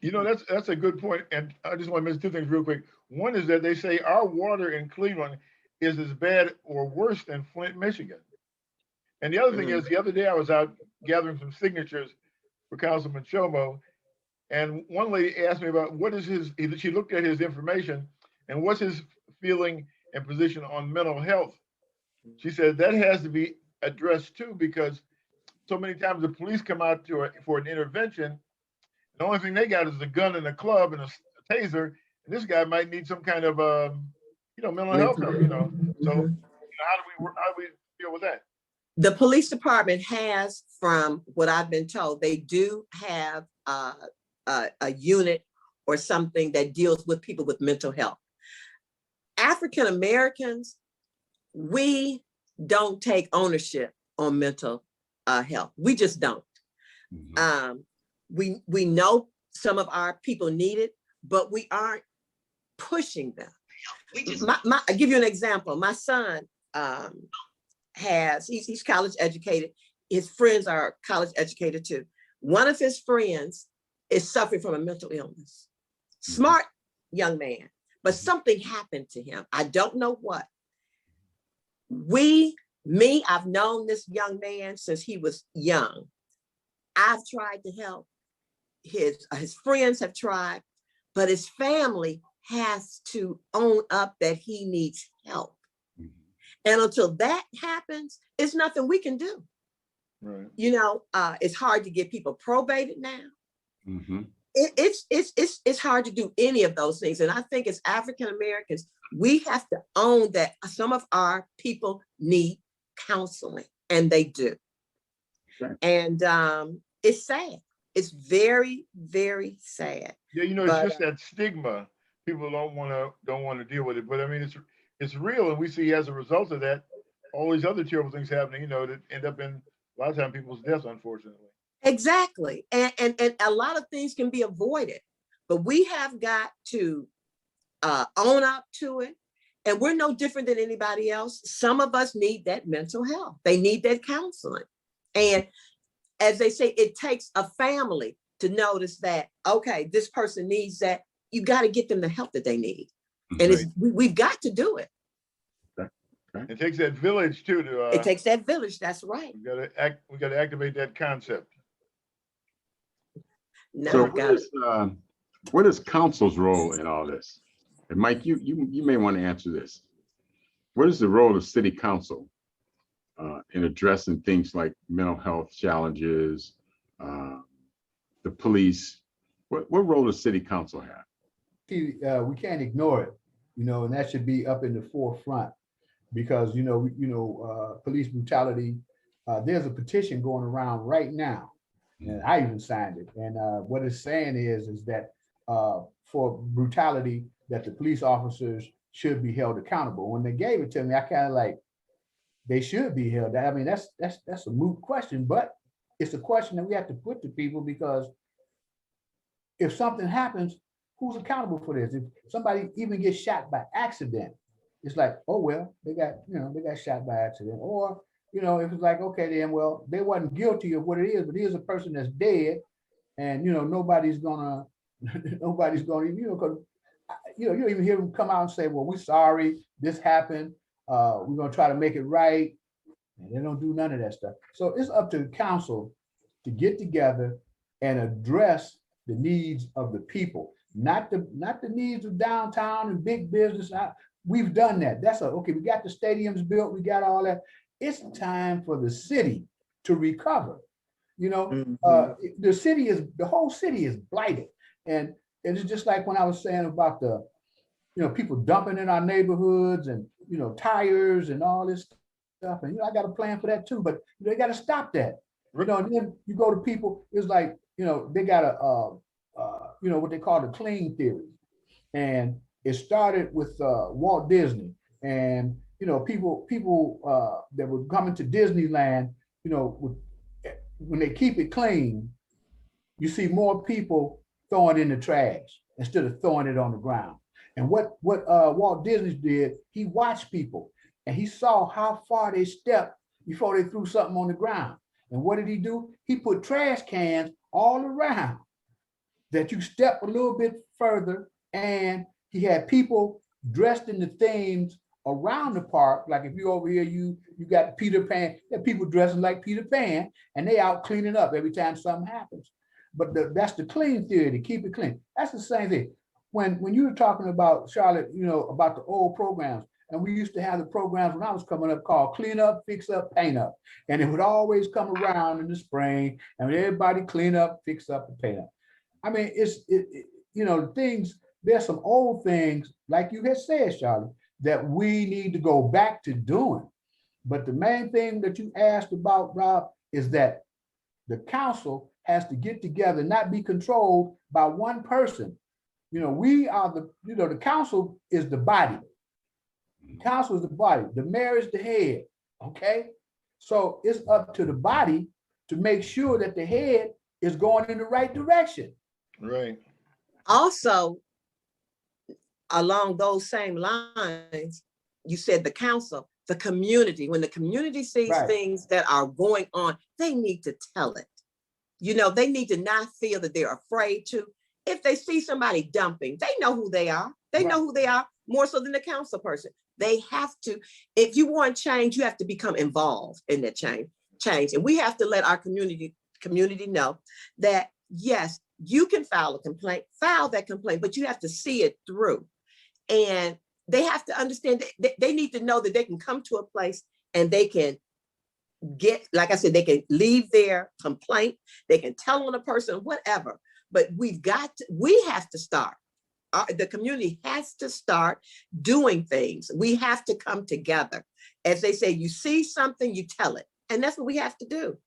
You know, that's a good point. And I just want to mention two things real quick. One is that they say our water in Cleveland is as bad or worse than Flint, Michigan. And the other thing is, the other day I was out gathering some signatures for Councilman Shomo, and one lady asked me about she looked at his information and what's his feeling and position on mental health. She said that has to be addressed too, because so many times the police come out for an intervention. The only thing they got is a gun and a club and a taser, and this guy might need some kind of mental health help. So how do we deal with that? The police department has, from what I've been told, they do have a unit or something that deals with people with mental health. African Americans, we don't take ownership on mental health. We just don't. Mm-hmm. We know some of our people need it, but we aren't pushing them. I'll give you an example. My son he's college educated. his friends are college educated too. One of his friends is suffering from a mental illness. Smart young man, but something happened to him. I don't know what. I've known this young man since he was young. I've tried to help. His friends have tried, but his family has to own up that he needs help. And until that happens, it's nothing we can do. Right. You know, it's hard to get people probated now. Mm-hmm. It's hard to do any of those things. And I think as African Americans, we have to own that some of our people need counseling, and they do. Sure. And it's sad. It's very, very sad. Yeah, you know, But, it's just that stigma. People don't want to deal with it. But I mean, it's real, and we see as a result of that, all these other terrible things happening. You know, that end up in a lot of time people's deaths, unfortunately. exactly. And a lot of things can be avoided, but we have got to own up to it. And we're no different than anybody else. Some of us need that mental health. They need that counseling. And as they say, it takes a family to notice that, okay, this person needs that. You got to get them the help that they need. And we've got to do it. It takes that village too. It takes that village. That's right. We got to activate that concept. No, So what is council's role in all this? And Mike, you may want to answer this. What is the role of city council in addressing things like mental health challenges, the police? What role does city council have? See, we can't ignore it, you know, and that should be up in the forefront because, police brutality, there's a petition going around right now, and I even signed it. And what it's saying is that for brutality, that the police officers should be held accountable. When they gave it to me, I kind of like, they should be held. I mean, that's a moot question, but it's a question that we have to put to people because if something happens, who's accountable for this? If somebody even gets shot by accident, it's like, oh, well, they got shot by accident. Or, if it's like, okay, then, well, they wasn't guilty of what it is, but here's a person that's dead and, nobody's gonna, because you don't even hear them come out and say, well, we're sorry, this happened. We're gonna try to make it right. And they don't do none of that stuff. So it's up to the council to get together and address the needs of the people, not the needs of downtown and big business. We've done that. Okay, we got the stadiums built, we got all that. It's time for the city to recover. The whole city is blighted. And it's just like when I was saying about the, people dumping in our neighborhoods and, tires and all this stuff. And, I got a plan for that too, but they got to stop that. And then you go to people, it's like, they got what they call the clean theory. And it started with Walt Disney and, people that were coming to Disneyland, when they keep it clean, you see more people throwing in the trash instead of throwing it on the ground. And what Walt Disney did, he watched people and he saw how far they stepped before they threw something on the ground. And what did he do? He put trash cans all around that you step a little bit further, and he had people dressed in the themes around the park. Like if you over here, you got Peter Pan, there are people dressing like Peter Pan, and they out cleaning up every time something happens. But that's the clean theory, to keep it clean. That's the same thing. When you were talking about, Charlotte, about the old programs, and we used to have the programs when I was coming up called Clean Up, Fix Up, Paint Up. And it would always come around in the spring, and everybody clean up, fix up, and paint up. I mean, things, there's some old things, like you had said, Charlotte, that we need to go back to doing. But the main thing that you asked about, Rob, is that the council has to get together, not be controlled by one person. We are the council is the body. The council is the body. The mayor is the head, okay? So it's up to the body to make sure that the head is going in the right direction. Right. Also, along those same lines, you said the council, the community, when the community sees Right. things that are going on, they need to tell it. You know, they need to not feel that they're afraid to. If they see somebody dumping, they know who they are. They know who they are more so than the council person. They have to, if you want change, you have to become involved in that change. And we have to let our community know that, yes, you can file that complaint, but you have to see it through. And they have to understand that they need to know that they can come to a place and they can get, like I said, they can leave their complaint, they can tell on a person, whatever. But we have to start. The community has to start doing things. We have to come together. As they say, you see something, you tell it. And that's what we have to do.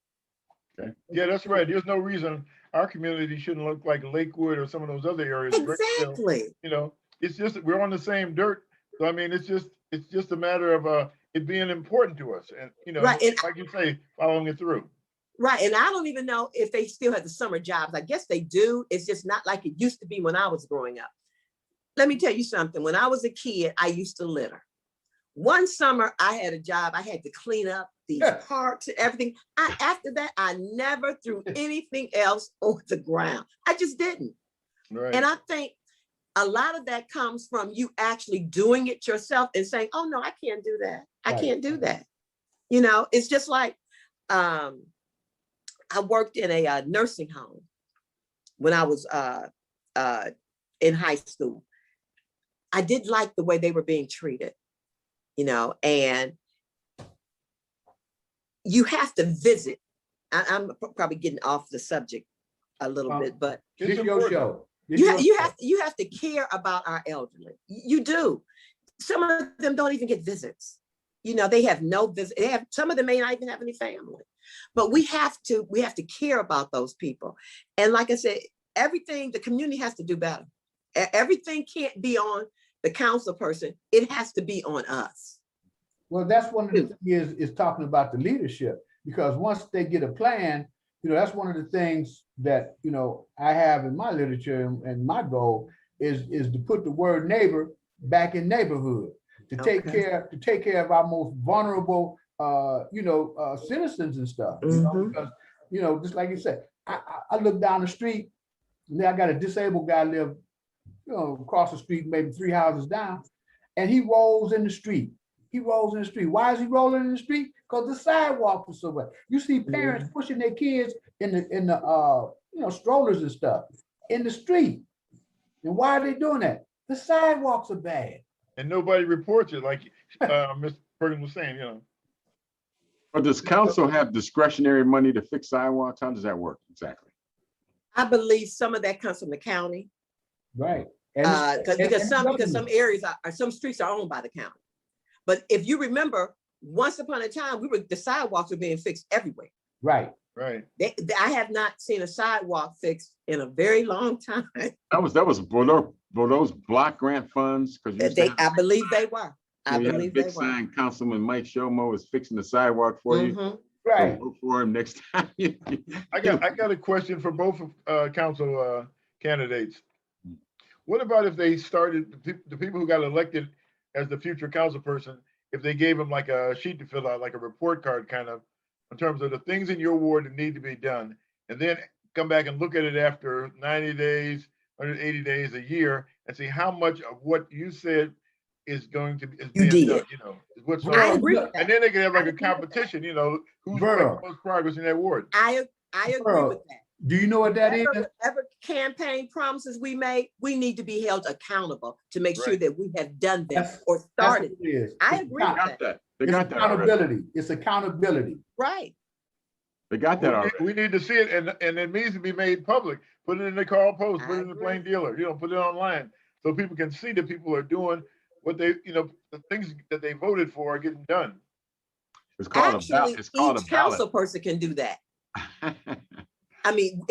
Okay. Yeah, that's right. There's no reason our community shouldn't look like Lakewood or some of those other areas. Exactly. You know, it's just that we're on the same dirt. So I mean, it's just a matter of it being important to us, and you know, Right. And, like you say, following it through. right. And I don't even know if they still have the summer jobs. I guess they do. It's just not like it used to be when I was growing up. Let me tell you something. When I was a kid, I used to litter. One summer I had a job. I had to clean up these parks and everything. After that, I never threw anything else on the ground. I just didn't. Right. And I think a lot of that comes from you actually doing it yourself and saying, oh no, I can't do that. I can't do that. You know, it's just like, I worked in a nursing home when I was in high school. I didn't like the way they were being treated, you know, and you have to visit. I'm probably getting off the subject a little bit, but This is your show. you have to care about our elderly. You do. Some of them don't even get visits. You know, they have no visit. Some of them may not even have any family. But we have to care about those people. And like I said, everything, the community has to do better. Everything can't be on the council person. It has to be on us. Well, that's one of the things is talking about the leadership, because once they get a plan, you know, that's one of the things that, you know, I have in my literature, and my goal is to put the word neighbor back in neighborhood, to take care of our most vulnerable citizens and stuff, you know, because, you know, just like you said, I look down the street, and I got a disabled guy live, you know, across the street, maybe 3 houses down, and he rolls in the street. Why is he rolling in the street? Because the sidewalk was so wet. You see parents pushing their kids in the strollers and stuff in the street. And why are they doing that? The sidewalks are bad. And nobody reports it, like Mr. Perkins was saying, you know. But does council have discretionary money to fix sidewalks? How does that work exactly? I believe some of that comes from the county. Right. Because some areas some streets are owned by the county. But if you remember, once upon a time, the sidewalks were being fixed everywhere. Right. Right. I have not seen a sidewalk fixed in a very long time. That was were those block grant funds? Because I believe they were. I believe they were. Sign Councilman Mike Shomo is fixing the sidewalk for you. Right. So vote for him next time. I got a question for both council candidates. What about if they started, the people who got elected as the future council person, if they gave them like a sheet to fill out, like a report card kind of, in terms of the things in your ward that need to be done, and then come back and look at it after 90 days, 180 days, a year, and see how much of what you said is going to be being done, you know. I agree with that. And then they can have like a competition, you know, who's making the most progress in that ward. I agree with that. Do you know what that is? Whatever campaign promises we made, we need to be held accountable to make sure that we have done them or started. I agree with that. They got that accountability. It's accountability. Right. They got that already. We need to see it, and it needs to be made public. Put it in the call post, put it in the plain dealer, you know, put it online so people can see that people are doing what they, you know, the things that they voted for are getting done. It's called each council person can do that. I mean,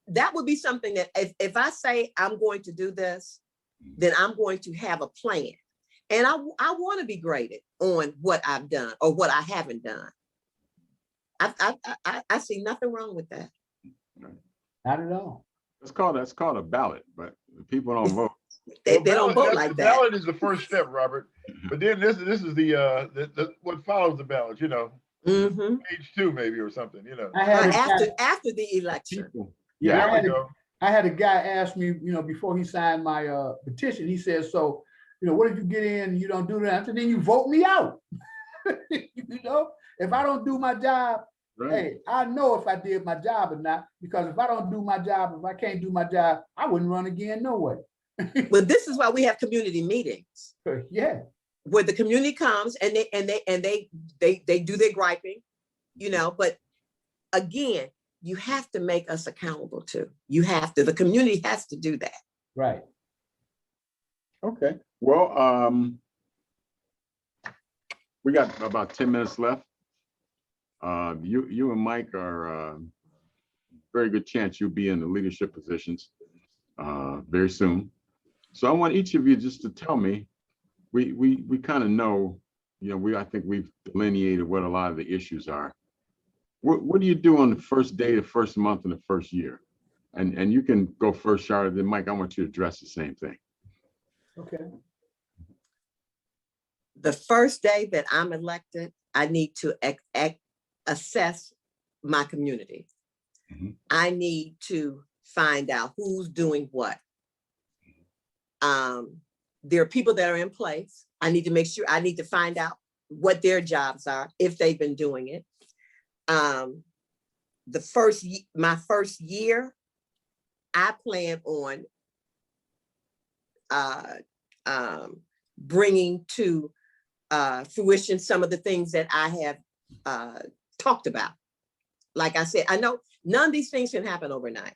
that would be something that if I say I'm going to do this, then I'm going to have a plan. And I want to be graded on what I've done or what I haven't done. I see nothing wrong with that. Not at all. That's called a ballot, but people don't vote. They Well, don't vote like the that. ballot is the first step, Robert. But then this is the what follows the ballot, Mhm. page 2 maybe or something, I had a guy, After the election. People. yeah, There we go. I had a guy ask me, before he signed my petition, he said, so, what if you get in and you don't do that? I said, then you vote me out. If I don't do my job, Right. hey, I know if I did my job or not, because if I don't do my job, if I can't do my job, I wouldn't run again, no way. Well, this is why we have community meetings Yeah, where the community comes and they do their griping, but again, you have to make us accountable too. You have to, the community has to do that. right. Okay. Well, we got about 10 minutes left. You and Mike are very good chance you'll be in the leadership positions very soon. So I want each of you just to tell me, we kind of know, I think we've delineated what a lot of the issues are. What do you do on the first day, the first month, and the first year? And you can go first, Charlotte, then Mike, I want you to address the same thing. Okay. The first day that I'm elected, I need to assess my community. Mhm. I need to find out who's doing what. There are people that are in place. I need to make sure, I need to find out what their jobs are, if they've been doing it. My first year, I plan on bringing to fruition some of the things that I have talked about. Like I said, I know none of these things can happen overnight.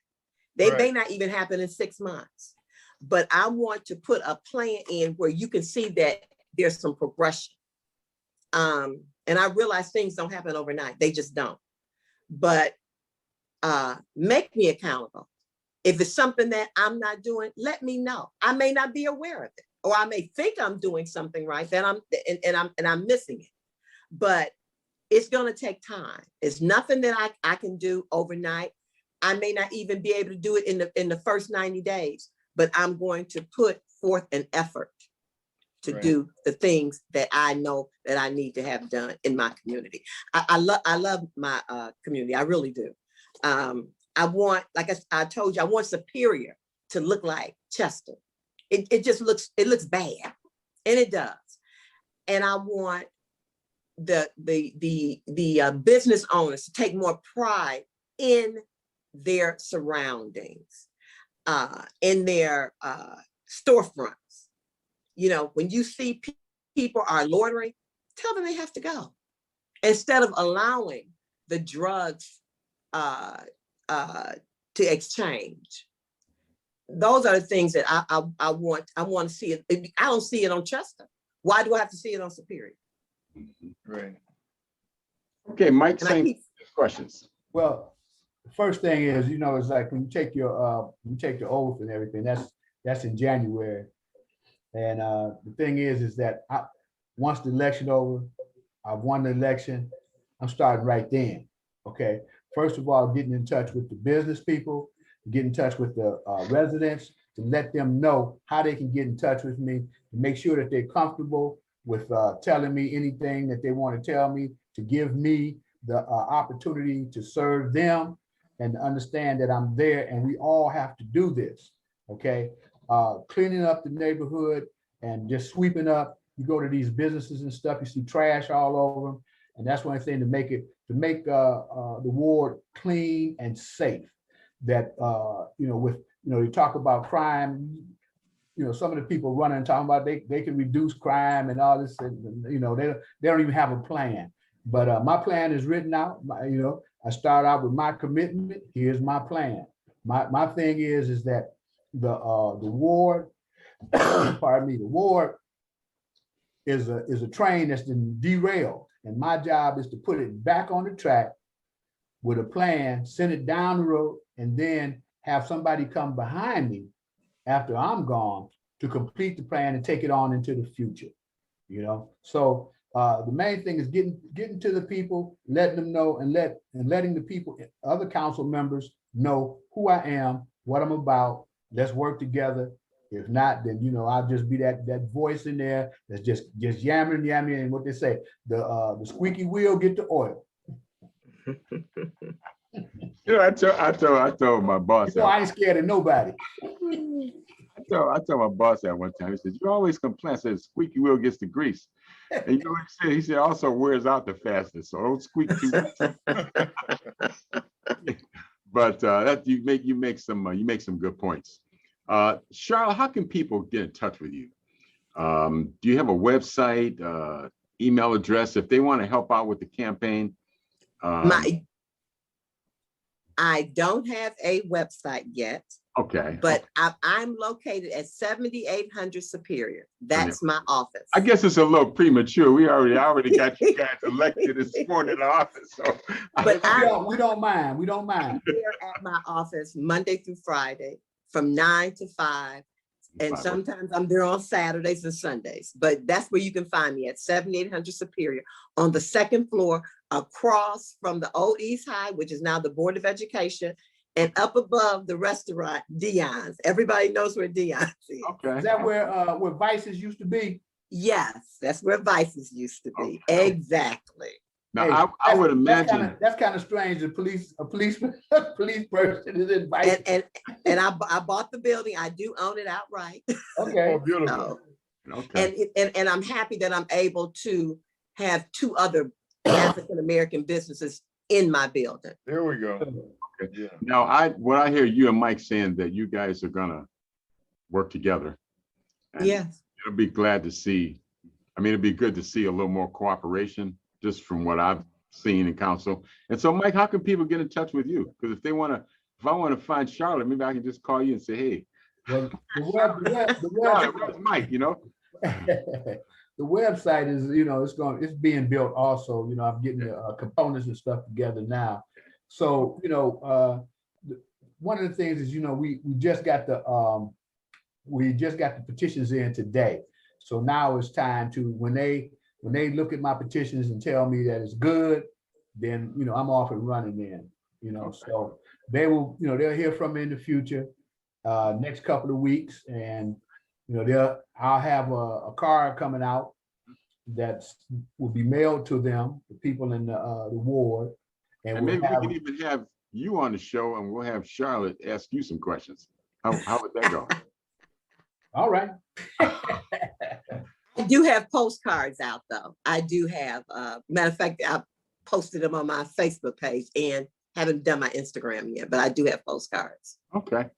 They may not even happen in 6 months, but I want to put a plan in where you can see that there's some progression. And I realize things don't happen overnight. They just don't. But make me accountable. If it's something that I'm not doing, let me know. I may not be aware of it, or I may think I'm doing something right, that I'm missing it. But it's going to take time. It's nothing that I can do overnight. I may not even be able to do it in the first 90 days, but I'm going to put forth an effort to do the things that I know that I need to have done in my community. I love my community. I really do. I want, like I told you, I want Superior to look like Chester. It just looks bad, and it does. And I want the business owners to take more pride in their surroundings, in their storefronts. When you see people are loitering, tell them they have to go, instead of allowing the drugs to exchange. Those are the things that I want to see it. I don't see it on Chester. Why do I have to see it on Superior? Right. Okay, Mike, And same questions. Well, the first thing is, it's like when you take your oath and everything, that's in January. And the thing is that once the election over, I've won the election, I'm starting right then. Okay. First of all, getting in touch with the business people, get in touch with the residents, to let them know how they can get in touch with me, to make sure that they're comfortable with telling me anything that they want to tell me, to give me the opportunity to serve them, and to understand that I'm there and we all have to do this. Okay. Cleaning up the neighborhood and just sweeping up. You go to these businesses and stuff, you see trash all over them. And that's one thing to make the ward clean and safe. That, you talk about crime, some of the people running, talking about they can reduce crime and all this, and, they don't even have a plan. But my plan is written out. I start out with my commitment. Here's my plan. My thing is that the ward, pardon me, the ward is a train that's been derailed, and my job is to put it back on the track with a plan, send it down the road, and then have somebody come behind me after I'm gone to complete the plan and take it on into the future. So the main thing is getting to the people, letting them know, and letting the people, other council members, know who I am, what I'm about. Let's work together If not, then, you know, I'll just be that voice in there that's just yammering, and what they say, the squeaky wheel get the oil. You know, I told my boss You know, that. I ain't scared of nobody. I told my boss that one time. He said, "You always complain." I said, "Squeaky wheel gets the grease." And you know what he said? He said, "Also wears out the fastest, so don't squeak too much." But that you make some good points. Charlotte, how can people get in touch with you? Do you have a website, email address if they want to help out with the campaign? I don't have a website yet, Okay. but I'm located at 7800 Superior. That's my office. I guess it's a little premature. I already got you guys elected and sworn in office. So But we don't mind. We don't mind. I'm here at my office Monday through Friday from 9 to 5. And sometimes I'm there on Saturdays and Sundays, but that's where you can find me at 7800 Superior on the second floor, across from the old East High, which is now the Board of Education, and up above the restaurant, Dion's. Everybody knows where Dion's is. Okay. Is that where Vices used to be? Yes, that's where Vices used to be. Okay. Exactly. Now, Hey, I would imagine that's kind of strange. A police person is invited. And I bought the building. I do own it outright. Okay. Oh, beautiful. So, okay. And I'm happy that I'm able to have 2 other African-American businesses in my building. There we go. Okay. Yeah. Now, what I hear you and Mike saying that you guys are gonna work together. And yes. It'll be glad to see. I mean, it'd be good to see a little more cooperation, just from what I've seen in council. And so, Mike, how can people get in touch with you? Because if I want to find Charlotte, maybe I can just call you and say, "Hey, well, where's Mike?" You know. The website is, you know, it's being built also. You know, I'm getting the components and stuff together now. So, you know, one of the things is, you know, we just got the petitions in today. So now it's time to, when they look at my petitions and tell me that it's good, then, you know, I'm off and running then, you know. So they will, you know, they'll hear from me in the future, next couple of weeks, and, you know, I'll have a card coming out that will be mailed to them, the people in the ward. And maybe we can even have you on the show, and we'll have Charlotte ask you some questions. How would that go? All right. I do have postcards out, though. I do have, matter of fact, I posted them on my Facebook page and haven't done my Instagram yet, but I do have postcards. Okay.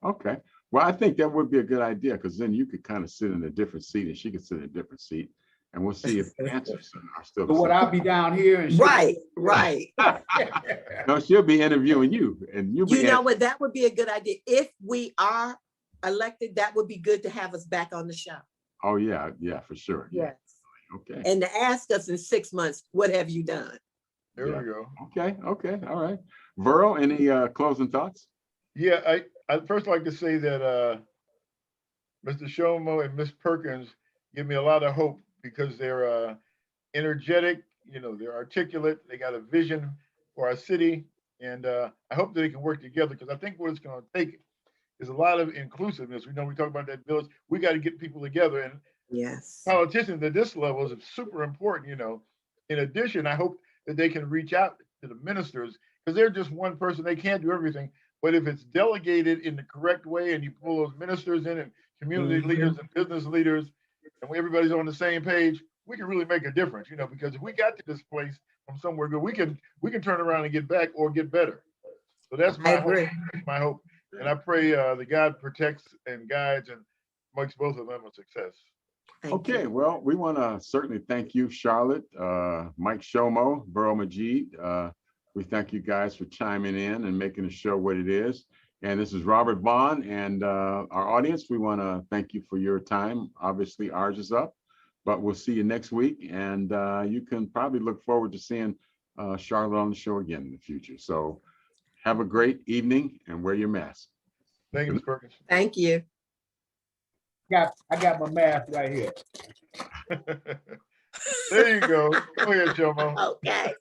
Well, I think that would be a good idea, because then you could kind of sit in a different seat and she could sit in a different seat, and we'll see if the answers are still the So same. I'll be down here and Right. No, she'll be interviewing you, and you'll be. You know what? That would be a good idea. If we are elected, that would be good to have us back on the show. Oh yeah, for sure. Yes. Okay. And to ask us in 6 months, what have you done? There we go. Okay. All right. Verl, any closing thoughts? Yeah, I'd first like to say that Mr. Shomo and Ms. Perkins give me a lot of hope, because they're energetic, you know, they're articulate, they got a vision for our city, and I hope that they can work together, because I think what it's going to take is a lot of inclusiveness. We know we talk about that village. We got to get people together, and Yes. politicians at this level is super important, you know. In addition, I hope that they can reach out to the ministers, because they're just one person. They can't do everything. But if it's delegated in the correct way, and you pull those ministers in, and community leaders and business leaders, and everybody's on the same page, we can really make a difference, you know, because if we got to this place from somewhere good, we can turn around and get back or get better. So that's my hope. That's my hope. And I pray that God protects and guides and makes both of them a success. Okay, well, we want to certainly thank you, Charlotte, Mike Shomo, Verl Majid. We thank you guys for chiming in and making the show what it is. And this is Robert Vaughn, and our audience, we want to thank you for your time. Obviously, ours is up, but we'll see you next week. And you can probably look forward to seeing Charlotte on the show again in the future. So have a great evening and wear your mask. Thank you, Ms. Perkins. Thank you. I got my mask right here. There you go. Go ahead, Jomo. Okay.